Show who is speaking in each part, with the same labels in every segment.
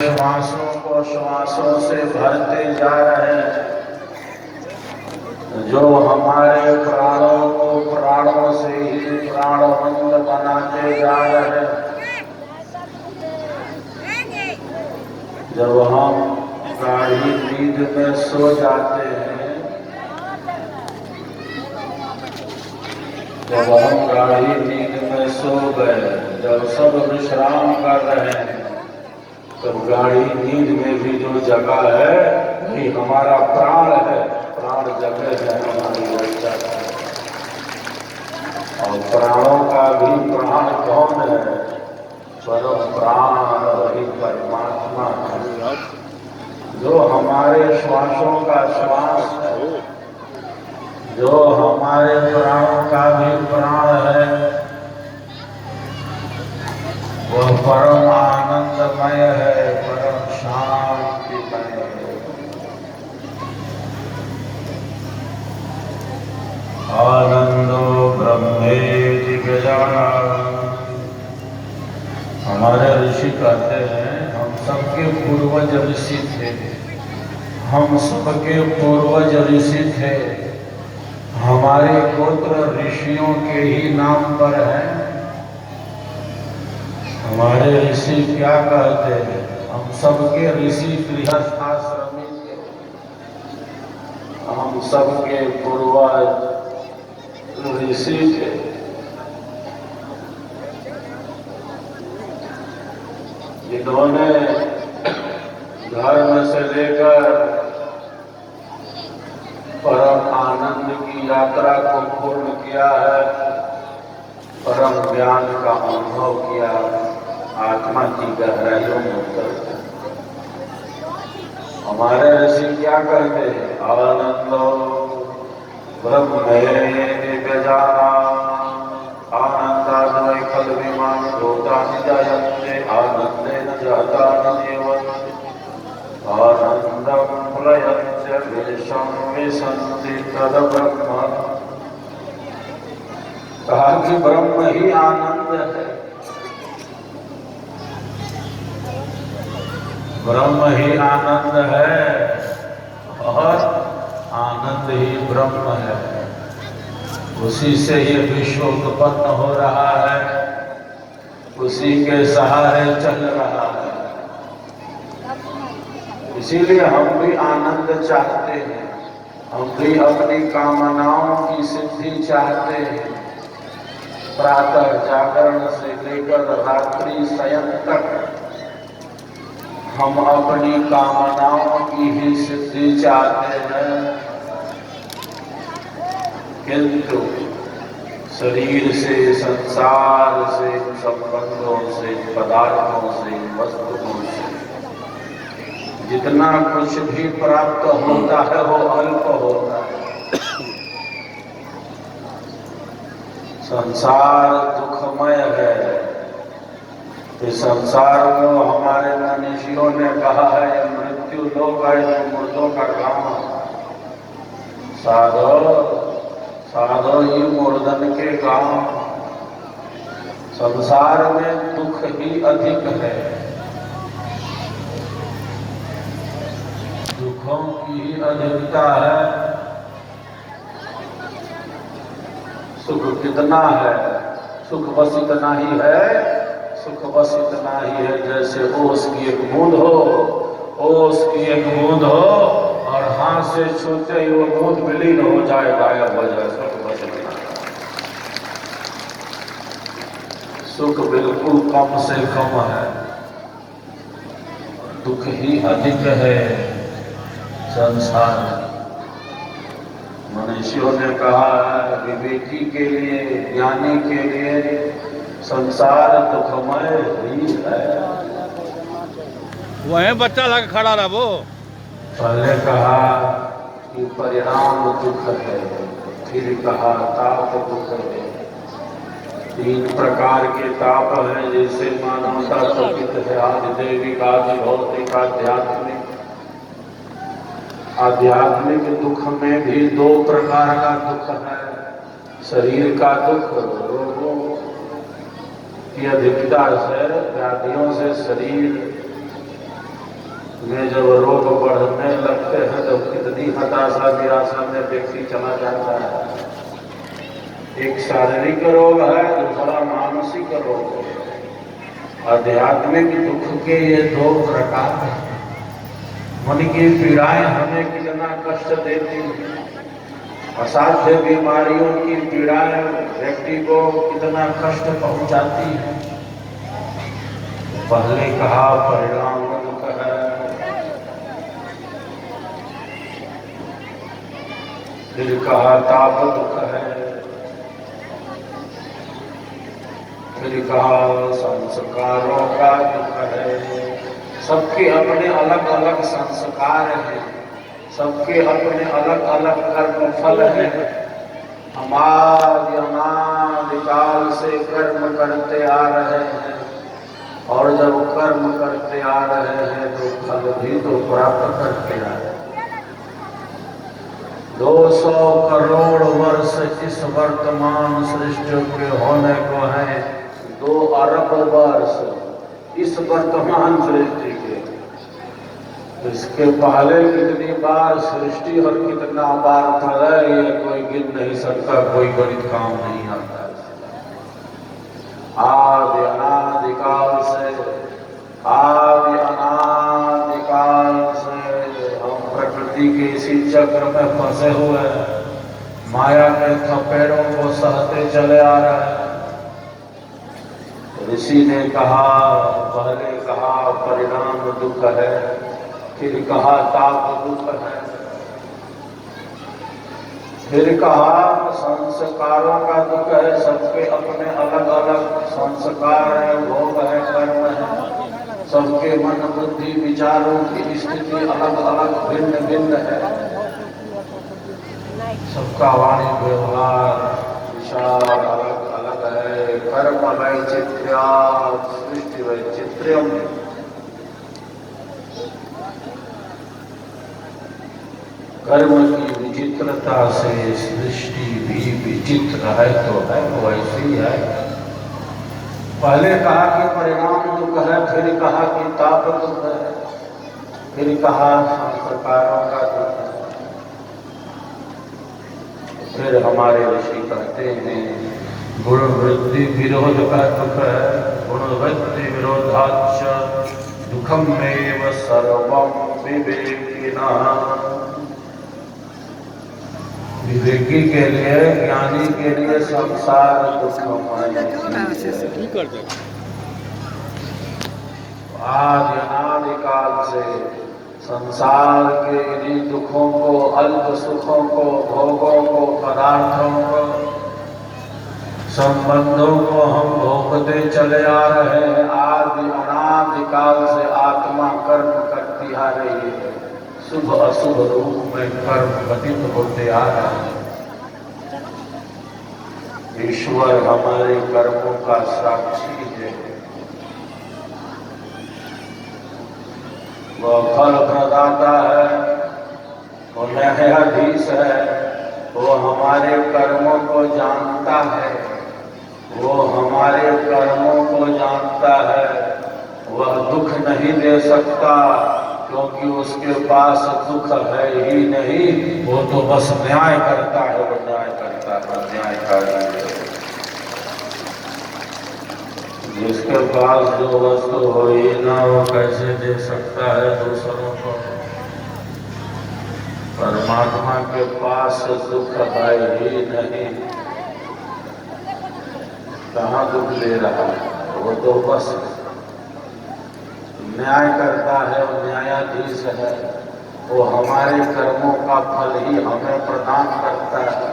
Speaker 1: श्वासों को श्वासों से भरते जा रहे हैं, जो हमारे प्राणों को प्राणों से ही प्राणवंत बनाते जा रहे हैं। जब हम गाढ़ी नींद में सो जाते हैं, जब हम गाढ़ी नींद में सो गए, जब सब विश्राम कर रहे हैं, तब गाढ़ी नींद में भी जो जगह है वही हमारा प्राण है। प्राण जगह है हमारी रक्षा है। और प्राणों का भी प्राण कौन है? परम प्राण वही परमात्मा है, जो हमारे श्वासों का श्वास है, जो हमारे प्राणों का भी प्राण है। वह परम आनंदमय है, परम शांतिमय है। आनंदो ब्रह्मेति गजानन। हमारे ऋषि कहते हैं, हम सबके पूर्वज ऋषि थे, हम सबके पूर्वज ऋषि थे। हमारे गोत्र ऋषियों के ही नाम पर है। हमारे ऋषि क्या कहते हैं? हम सबके ऋषि गृहस्थाश्रमी थे, हम सबके पूर्वज ऋषि थे। जिन्होंने धर्म से लेकर परम आनंद की यात्रा को पूर्ण किया है, परम ज्ञान का अनुभव किया, आत्मा की गहराइयों में उतर। हमारे ऋषि क्या कहते हैं? आनंदो ब्रह्मेति गजानन। आनंदाद्वै खलविमान् भूतानि जायन्ते आनन्देन जातानि जीवन्ति आनन्दं प्रयच्च विश्वं विशन्ति तद् ब्रह्म। कहा कि ब्रह्म ही आनंद है, ब्रह्म ही आनंद है और आनंद ही ब्रह्म है। उसी से ये विश्व उत्पन्न हो रहा है, उसी के सहारे चल रहा है। इसीलिए हम भी आनंद चाहते हैं, हम भी अपनी कामनाओं की सिद्धि चाहते हैं। प्रातः जागरण से लेकर रात्रि शयन तक हम अपनी कामनाओं की ही सिद्धि चाहते हैं, किंतु शरीर से, संसार से, संबंधों से, पदार्थों से, वस्तुओं से जितना कुछ भी प्राप्त होता है वो अल्प होता है। संसार दुखमय है। इस संसार को हमारे मनीषियों ने कहा है, ये मृत्यु लोक है, ये मुर्दों का काम है। साधो साधो ही मुर्दन के काम। संसार में दुख ही अधिक है, दुखों की ही अधिकता है। सुख कितना है? सुख बस इतना ही है, सुख बस इतना ही है जैसे ओस की एक बूंद हो, ओस की एक बूंद हो और हाथ से छूते ही वो बूंद विलीन हो जाए, गायब हो जाए। सुख बस इतना। सुख बिल्कुल कम से कम है, दुख ही अधिक है संसार में। मनुष्यों ने कहा है, विवेकी के लिए, ज्ञानी के लिए संसार दुखमय ही है।
Speaker 2: वही बच्चा लगा खड़ा रहा वो।
Speaker 1: पहले कहा कि परिणाम दुख है, फिर कहा ताप दुख है। तीन प्रकार के ताप हैं, जैसे मानवता चकित है, आदि दैविक, आदि भौतिक, आध्यात्मिक। आध्यात्मिक दुख में भी दो प्रकार का दुख है। शरीर का दुख, रोगों की अधिकता से, व्याधियों से शरीर में जब रोग बढ़ने लगते हैं तो कितनी हताशा निराशा में व्यक्ति चला जाता है। एक शारीरिक रोग है, दूसरा मानसिक रोग है। आध्यात्मिक दुख के ये दो प्रकार हैं। मन की पीड़ाएं हमें कितना कष्ट देती हैं, असाध्य बीमारियों की पीड़ाएं व्यक्ति को कितना कष्ट पहुंचाती है। पहले कहा परिणाम दुख है, फिर कहा ताप दुख है, फिर कहा संस्कारों का दुख है। सबके अपने अलग अलग संस्कार हैं, सबके अपने अलग अलग कर्म फल हैं। हमारे अनादि काल से कर्म करते आ रहे हैं, और जब कर्म करते आ रहे हैं तो फल भी तो प्राप्त करते आ रहे हैं। 200 करोड़ वर्ष इस वर्तमान सृष्टि के होने को है, 2 अरब वर्ष इस वर्तमान सृष्टि के। इसके पहले कितनी बार सृष्टि और कितना बार प्रलय, ये कोई गिन नहीं सकता, कोई गणित काम नहीं आता। आदि अनादिकाल से, आदि अनादिकाल से हम प्रकृति के इसी चक्र में फंसे हुए हैं, माया के थपेड़ों को सहते चले आ रहे हैं। ऋषि ने कहा, पहले कहा परिणाम दुख है, फिर कहा ताप दुख है, फिर कहा संस्कारों का दुख है। सबके अपने अलग अलग संस्कार है, भोग है, कर्म है। सबके मन बुद्धि विचारों की स्थिति अलग अलग भिन्न भिन्न है। सबका वाणी व्यवहार विचार अलग अलग है। कर्म वैचित्र्या सृष्टि वैचित्र्यम। कर्म की विचित्रता से सृष्टि भी विचित्र है, तो है वो ऐसी है। पहले कहा कि परिणाम दुख है, फिर कहा कि ताप दुख है, फिर कहा संस्कारों का दुख है। फिर हमारे ऋषि कहते हैं गुण वृद्धि विरोध का दुख है। गुण वृद्धि विरोधाच दुखमेव सर्वं विवेकिनः। विवेकी के लिए, ज्ञानी के लिए संसार दुखमय है। आदि अनादिकाल से संसार के इन्हीं दुखों को, अल्प सुखों को, भोगों को, पदार्थों को, संबंधों को हम भोगते चले आ रहे हैं। आदि अनादिकाल से आत्मा कर्म करती आ रही है, शुभ अशुभ रूप में कर्म घटित होते आ रहा है। ईश्वर हमारे कर्मों का साक्षी है। वह फल प्रदाता है, वो न्यायाधीश है, वो हमारे कर्मों को जानता है, वो हमारे कर्मों को जानता है। वह दुख नहीं दे सकता, क्योंकि उसके पास दुख है ही नहीं। वो तो बस न्याय करता है, वो न्याय करता है, न्यायकारी है। जिसके पास जो वस्तु हो ही ना, वो कैसे दे सकता है दूसरों को। परमात्मा के पास दुख है ही नहीं, कहाँ दुख ले रहा है। वो तो बस न्याय करता है, वो न्यायाधीश है। वो हमारे कर्मों का फल ही हमें प्रदान करता है।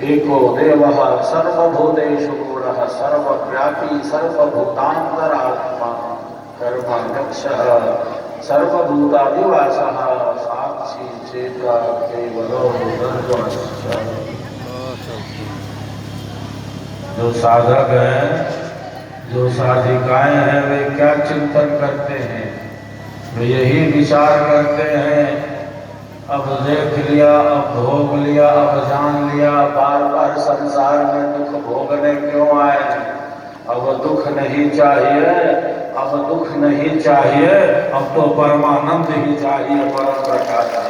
Speaker 1: एको देवः सर्वभूतेषु गूढ़ः सर्वव्यापी सर्वभूतान्तरात्मा कर्मण्यक्षः सर्वभूतादिवासः साक्षी चेता केवलो निर्गुणश्च। जो साधक हैं, जो साधिकाएं हैं, वे क्या चिंतन करते हैं? वे यही विचार करते हैं, अब देख लिया, अब भोग लिया, अब जान लिया, बार बार संसार में दुख भोगने क्यों आए? अब दुख नहीं चाहिए, अब दुख नहीं चाहिए, अब तो परमानंद ही चाहिए, परम प्रकाश।